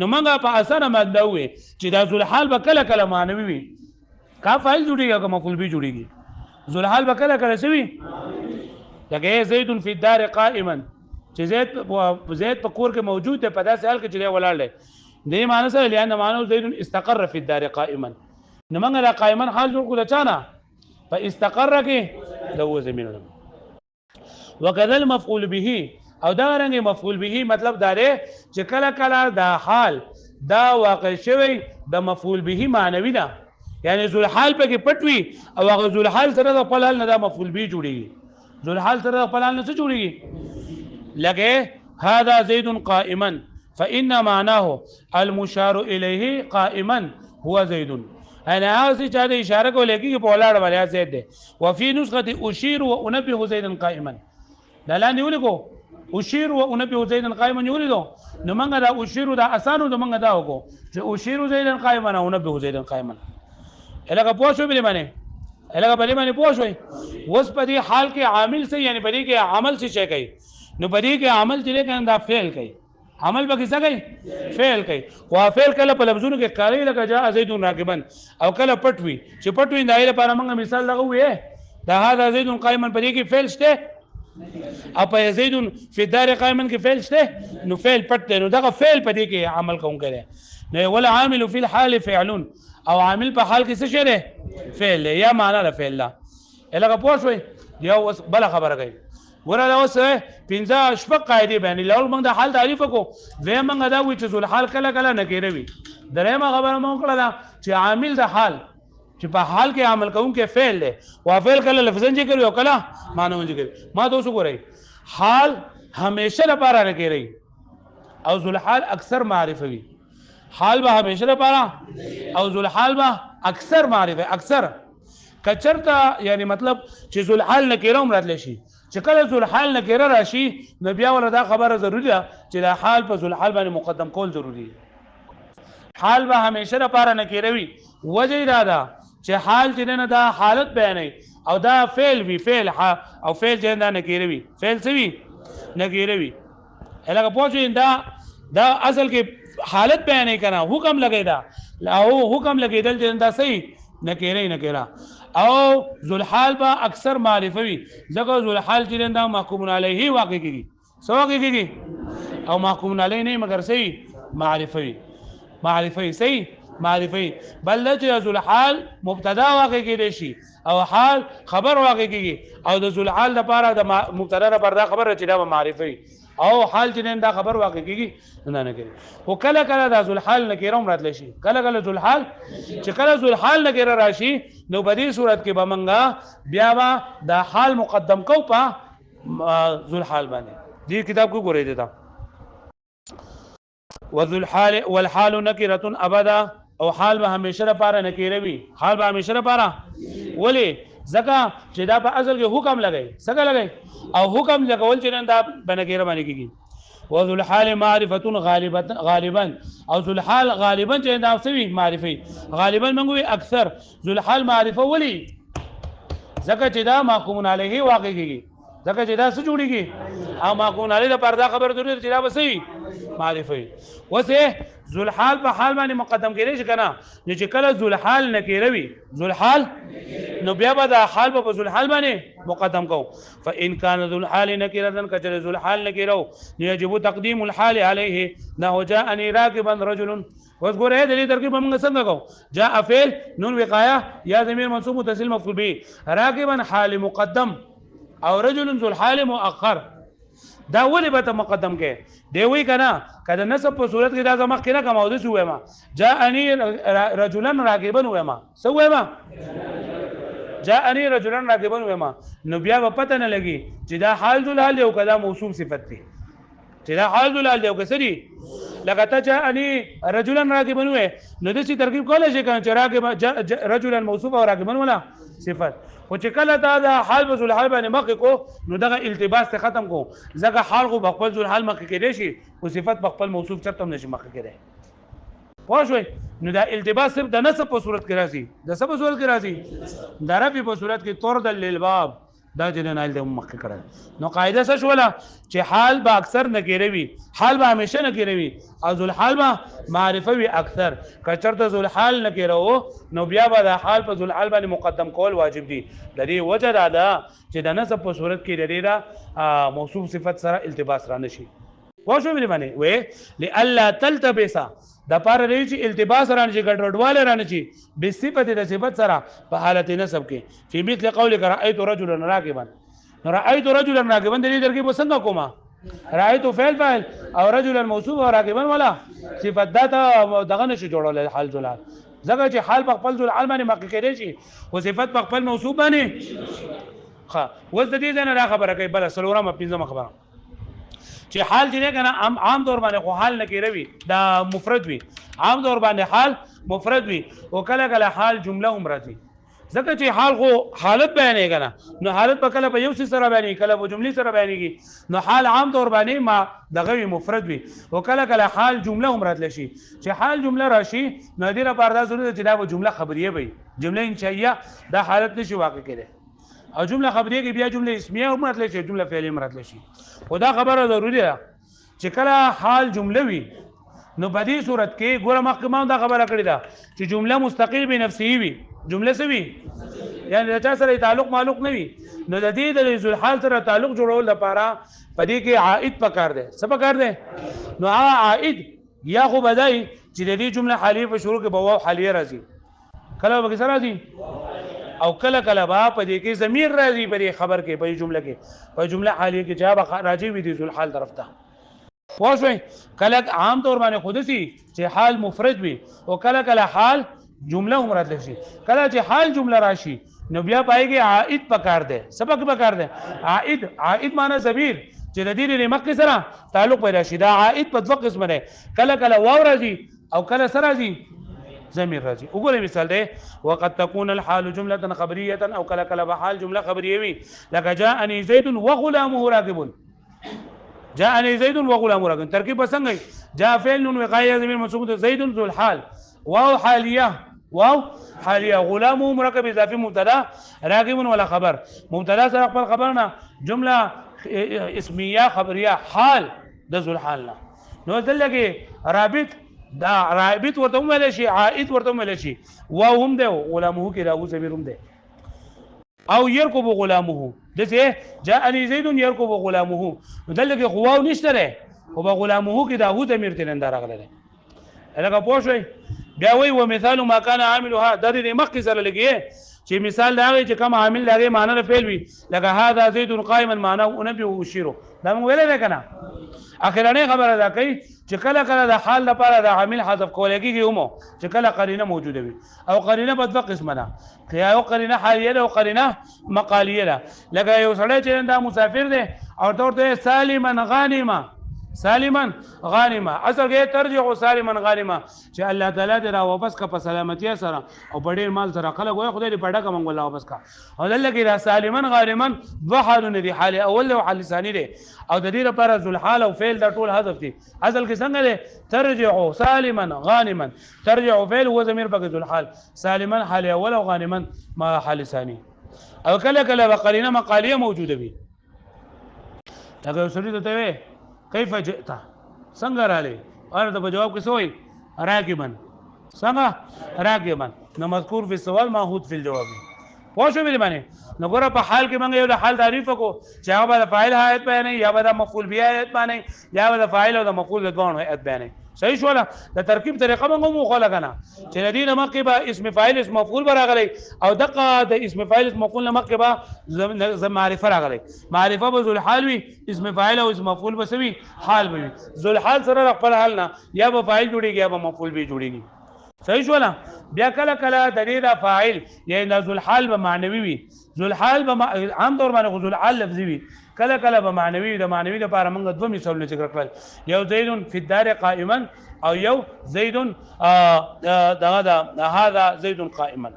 [SPEAKER 1] نو موږ په اثر ماده وي چې دا ذل حال به کله کله معنوي وي کا فاعل جوړیږي او مفعول به جوړیږي ذل حال به کله کله سوي لکه زید فی الدار قائما چې زید په کور کې موجود دی په داسې حال کې چې ولاړ دی دې معنی سره لئن معنی زید استقر فی الدار قائما نو موږ دا قائما حال جوړ کړو چانه په استقر کې د و زمينه وکذا المفعول به او دا رنګ مفعول به مطلب دا دی چې کله کله دا حال دا واقع شوی د مفعول به معنوي ده یعنی ذل حال په کې پټوي او هغه ذل حال سره د خپل حال نه دا مفعول به جوړیږي ذل حال سره د خپل حال نه څه جوړیږي لکه هذا زید قائما فان معناه المشار الیه قائما هو زید انا هغه چې د اشاره کولې کې په ولاړ باندې زید ده وفي نسخه اشير وانبه زید قائما دا لاندې ولیکو اشير وانبه زید قائما یولیدو نو موږ دا اشير دا اسانو نو موږ دا وکړو چې اشير زید قائما او انبه زید قائما الګه پوښو به باندې الګه په دې باندې پوښوي وس په دې حال کې عامل سي یعنی په دې کې عمل څه شي کوي نو په دې کې عمل چې کنه دا فعل کوي عمل به څه کوي فعل کوي او فعل کله په لفظونو کې کاری لکه جاء زید راکبا او کله پټوي چې پټوي د ایله لپاره موږ مثال لغوي دا هذا زید قائما په دې کې فعل شته او په زید فی الدار قائما کې فعل شته نو فعل پټ دی نو دا فعل په دې کې عمل کوم کوي نو ولا عامل فی الحال فعل او عامل په حال کې څه شی دی فعل یا معنا د فعل لا الګه پوښوي یو بل خبره کوي ورته اوس پنځه شپږ قاعده باندې لول موږ د حال تعریف کو زه موږ دا وی چې ذل حال کله کله نه کېروي درېمه خبره مو کړله چې عامل د حال چې په حال کې عمل کوونکې فعل دی او فعل کله لفظاً ذکر او کله معنی ذکر ما تاسو ګورئ حال همیشه لپاره نه کېږي او ذل حال اکثر معرفه وي حال به همیشه لپاره او ذل حال به اکثر معرفه اکثر کچرته یعنی مطلب چې ذل حال نه کېره مراد لشي چې کله ذل حال نه کېره راشي نو بیا ول دا خبره ضروری ده چې دا حال په ذل حال باندې مقدم کول ضروری دی حال به همیشه لپاره نه کېروي وجه دا ده چې حال چې نه دا حالت بیانوي او دا فعل وی فعل او فعل چې نه کېروي فعل څه وی نه کېروي الګه پوښتنه دا اصل کې حالت بیانې کنه حکم لګی دا او حکم لګیدل چې دا صحیح نه کېری نه کېرا او ذل حال با اکثر معرفه وي ځکه ذل حال چې دا محکوم علیه واقع کیږي سو واقع کیږي او محکوم علیه نه مگر صحیح معرفه وي معرفه صحیح معرفه بل چې ذل حال مبتدا واقع کیږي شي او حال خبر واقع کیږي او د ذل حال لپاره د مبتدا لپاره دا خبره چې دا معرفه او حال چې دا خبر واقع کیږي نه نه کوي او کله کله د ذل حال نه کېروم راتل شي کله کله ذل حال چې کله ذل حال نه کېره راشي نو په دې صورت کې به منګه بیا با د حال مقدم کو په ذل حال باندې دې کتاب کو ګورئ دیتا وذل حال والحال نکره ابدا او حال به همیشه لپاره نکیروي حال به همیشه لپاره ولی ځکه چې دا په اصل کې حکم لګي څنګه لګي او حکم لګول چې دا بنکیره باندې کیږي وذل حال معرفه غالبا او ذل حال غالبا چې دا سوي معرفي غالبا موږ اکثر ذل حال معرفه ولي ځکه چې دا محکوم علیه واقع کیږي ځکه چې دا څه جوړیږي او محکوم علیه د پردا خبر ضروري چې دا بسوي معرفي وسه ذل حال په حال باندې مقدم کېږي چې کنه چې کله ذل حال نه کېروي ذل حال نو بیا به دا حال په ذل حال باندې مقدم کو فان كان ذل حال نکره کچره ذل حال نکرو يجب تقديم الحال عليه نحو جاءني راكبا رجل وذكر هذا دې ترکیب موږ څنګه کو جاء فعل نون وقايه یا ضمیر منصوب متصل مفعول به راكبا حال مقدم او رجل ذو الحال مؤخر دا ولې به ته مقدم کې دی وی کنه کله نسب په صورت کې دا زما کې نه کماو دي سوې ما جاءني رجلا راغبا وما سوې ما جاءني رجلا راغبا وما نو بیا په پته نه لګي چې دا حال ذل حال یو کدا موصوف صفت دی چې دا حال ذل حال یو کسری لکه ته جاءني رجلا راغبا و نو د څه ترکیب کولای شي کنه چې راغبا رجلا موصوف او راغبا ولا صفت خو چې کله دا حال په ذل حال باندې مخ کو نو دغه التباس ته ختم کو ځکه حال خو خپل ذل حال مخ کې دی شي او صفت په خپل موصوف چرته نشي مخ کې دی پوه شئ نو دا التباس صرف د نسب په صورت کې راځي د سب په صورت کې راځي د رفع په صورت کې طرد للباب دا جنان د مخ کې کړل نو قاعده څه شوله چې حال به اکثر نکیروي حال به همیشه نکیروي او ذل حال به معرفه وي اکثر کچرته ذل حال نکیرو نو بیا به د حال په ذل حال باندې مقدم کول واجب دي د دې وجه دا ده چې د نسب په صورت کې د دې موصوف صفت سره التباس را نشي واښو مې باندې وې لالا تلتبس د پاره دی چې التباس رانه چې ګډوډواله رانه چې به صفت د صفت سره په حالت نسب کې فی مثل قولک رأیت رجلا راکبا رأیت رجلا راکبا د دې درګه وسنګ کومه رأیت فعل فاعل او رجلا موصوف او راکبا ولا صفت دته دغه نشي جوړول حال ذلال ځکه چې حال په خپل ذل حال باندې مخکې کېدی شي او صفت په خپل موصوف باندې ښه وز د دې نه را خبره کوي بل سلورم پنځم خبره چې حال دې کنه عام طور باندې خو حال نه کېروي دا مفرد وي عام طور باندې حال مفرد وي او کله کله حال جمله هم راځي ځکه چې حال خو حالت بیانې کنه نو حالت په کله په یو څه سره بیانې کله په جملې سره بیانېږي نو حال عام طور باندې ما دغه مفرد وي او کله کله حال جمله هم راتلی شي چې حال جمله راشي نو دې لپاره دا ضروري ده چې دا جمله خبریه وي جمله انشائیه دا حالت نشي واقع کېدی او جمله خبریه کې بیا جمله اسمیه هم راتلی شي جمله فعلیه هم راتلی شي خدا خبره ضروری ده چې کله حال جمله وي نو په دې صورت کې ګوره مخکې ما دا خبره کړې ده چې جمله مستقل به نفسي وي جمله څه وي یعنی د چا سره تعلق معلوق نه وي نو د دې د ذل حال سره تعلق جوړول لپاره په دې کې عائد پکار دی څه پکار دی نو هغه عائد یا خو بدای چې د دې جمله حالیه په شروع کې به واو حالیه راځي کله به سره راځي او کله کله با په دې کې ضمیر راځي په خبر کې په جمله کې په جمله حالیه کې جواب راځي وي د ذل حال طرف ته پوه کله عام طور باندې خود سي چې حال مفرد وي او کله کله حال جمله هم راتلی شي کله چې حال جمله راشي نو بیا پایږي عائد پکار دی سبق پکار دی عائد معنی ضمیر چې د دې نه مخکې سره تعلق پیدا شي دا عائد په دوه قسم دی کله کله واو راځي او کله سره راځي ضمیر راځي وګورئ مثال دی وقد تكون الحال جمله خبريه او کله کله بحال جمله خبريه وي لکه جاءني زيد وغلامه راكب جاءني زيد وغلامه راكب ترکیب څنګه جاء فعل وقايه ضمير منصوب زيد ذو الحال واو حاليه واو حاليه غلامه مرکب اضافي مبتدا راكب ولا خبر مبتدا سره خپل خبرنا جمله اسميه خبريه حال د ذو الحال نو دلته رابط دا رابط ورته ویل شي عائد ورته ویل شي واو هم ده غلامه کې راو ضمیر هم ده او يركب غلامه دته جاءني زيد يركب غلامه دلته واو نشته ده او غلامه کې دا هو ضمیر تلند راغله لکه پوه شئ بیا وی و مثال ما كان عاملها د دې مخکې سره لګي چې مثال دا وي چې کوم عامل لګي معنی فعل وي لکه هذا زيد قائما معناه انبي وشيرو دا موږ ویل نه کنه اخرانه خبره ده کوي چې کله کله د حال لپاره د عامل حذف کول کېږي همو چې کله قرینه موجوده وي او قرینه په دوه قسمه ده یو قرینه حالیه ده او قرینه مقالیه ده لکه یو سړی چې دا مسافر دی او ورته سالما غانما سالما غانما اصل کې ترجع سالما غانما چې الله تعالی دې را واپس کا په سلامتی سره او په ډېر مال سره خلک وای خدای دې پډه کوم الله واپس کا او الله کې را سالما غانما دوه حالونه دي حال اول او حال ثاني دي او د دې لپاره ذل حال او فعل دا ټول حذف دي اصل کې څنګه دي ترجع سالما غانما ترجع فعل هو ضمیر په ذل حال سالما حال اول او غانما ما حال ثاني او کله کله وقرینه مقالیه موجوده وي دا سړي ته وي كيف جئت څنګه رالی اور د جواب کې سوې راکبا څنګه راکبا نو مذکور فی السؤال ماخوذ فی الجواب پوه شو مې باندې نو ګوره په حال کې موږ یو د حال تعریف وکړو چې هغه به د فاعل هیئت بیانوي یا به د مفعول به هیئت بیانوي یا به د فاعل او د مفعول د دواړو هیئت بیانوي صحیح شوله د ترکیب طریقه موږ هم وښوله که نه چې د دې نه مخکې به اسم فاعل اسم مفعول به راغلی او دقه د اسم فاعل اسم مفعول نه مخکې به معرفه راغلی معرفه به ذوالحال وي اسم فاعل او اسم مفعول به څه وي حال به وي ذوالحال سره د خپل حال نه یا به فاعل جوړېږي یا به مفعول به جوړېږي صحیح شوله بیا کله کله د دې د فاعل یا د ذوالحال به معنوي وي ذوالحال به عام طور باندې ذوالحال لفظي وي کله کله به معنوي د معنوي لپاره موږ دوه مثالونه ذکر کړل یو زید فی الدار قائما او یو زید دغه هذا زید قائما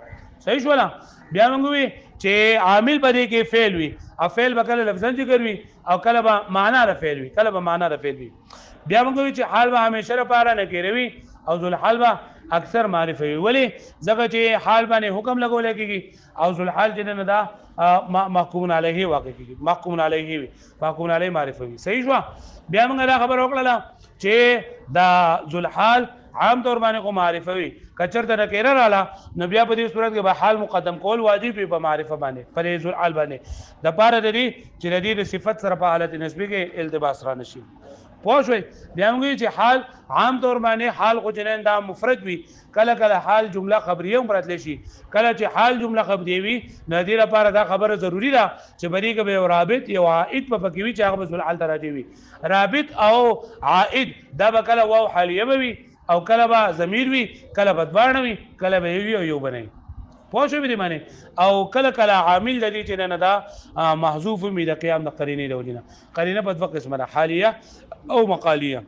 [SPEAKER 1] صحیح شوله بیا موږ وی چې عامل په دې کې فعل وي او فعل به کله لفظا ذکر وي او کله به معنا د فعل وي کله به معنا د فعل وي بیا موږ وی چې حال به همیشه لپاره نکره وي او ذوالحال به اکثر معرفه وي ولی ځکه چې حال باندې حکم لګول کېږي او ذوالحال چې نه دا محکوم علیه واقع کېږي محکوم علیه وي محکوم علیه معرفه وي صحیح شو بیا موږ دا خبر وکړه چې دا ذوالحال عام طور باندې کو معرفه وي کچرته نکره رااله نو بیا په دې صورت کې به حال مقدم کول واجب وي په معرفه باندې پر ذوالحال باندې د پاره د دې چې د دې صفت سره په حالت نسبی کې التباس را نشي پوه شوي بیا موږ چې حال عام طور باندې حال خو جنین دا مفرد وي کله کله حال جمله خبریه هم راتلی شي کله چې حال جمله خبریه وي نو دې لپاره دا خبره ضروری ده چې بری کې به رابط یو عائد په پکې وي چې هغه به ذوالحال ته راځي وي رابط او عائد دا به کله واو حالیه به وي او کله به ضمیر وي کله به دواړه وي کله به یو یو بنئ پوه شو دې معنی او کله کله عامل د دې چې نه دا محذوف وي د قیام د قرینې د وجنه قرینه په دوه قسمه ده حالیه او مقالیه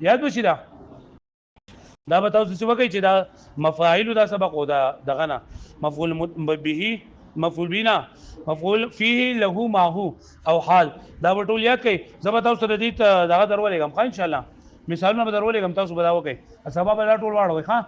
[SPEAKER 1] یاد بشي دا به تاسو څه وکړئ چې دا مفاعیل دا سبق او دا دغه نه مفعول به مفعول بنا مفعول فيه له ما هو او حال دا ټول یاد کړئ زه به تاسو د دې دغه درولېږم ان شاء الله مثالونه به درولېږم تاسو به دا وکړئ سبا به دا ټول واړوئ ښه